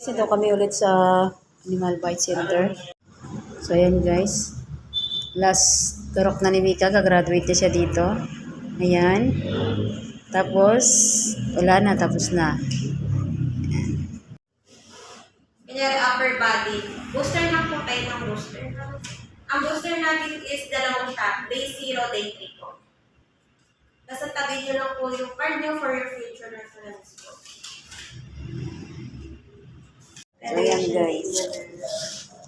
Dito kami ulit sa Animal Bite Center. So, ayan guys. Last turok na ni Mika. Kagraduate na siya dito. Ayan. Tapos, wala na. Tapos na. Kunyari, upper body. Booster na po tayo ng booster. Ang booster natin is dalawang shot. Day 0, day 3 po. Basta tabi nyo lang po yung card nyo for your future reference po. So, ayan guys.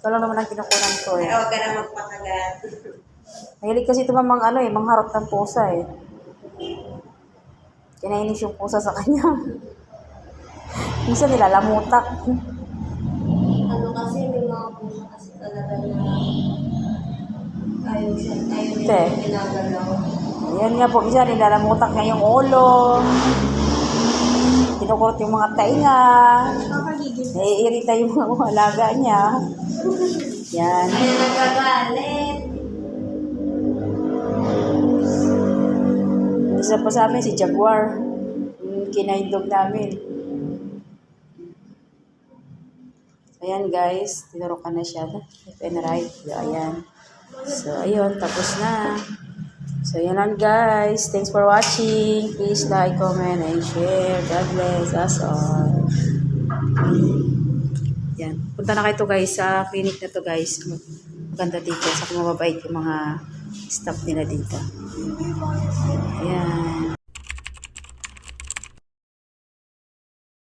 Ito lang naman ang kinukunan ko eh. Pero huwag ka na magpakagat. Mahilig kasi ito mangharot ng pusa eh. Kinainis yung pusa sa kanya. Minsan nilalamutak. Ano kasi, may mga puso kasi talaga na ayaw Te. nila ginagalaw. Ayan nga po, minsan nilalamutak niya yung ulo. Kinukurot yung mga tainga. Naiirita yung mga alaga niya. Yan. Ayaw nagagalit. Isa pa sa amin si Jaguar. Yung kinaindog namin. Ayan guys, tinurukan na siya. Left and right. Ayan. So, ayun, tapos na. So, yan lang guys. Thanks for watching. Please like, comment, and share. God bless us all. Yan. Punta na kayo to guys sa clinic na to guys. Maganda dito. Sa mababait yung mga staff nila dito. Ayan.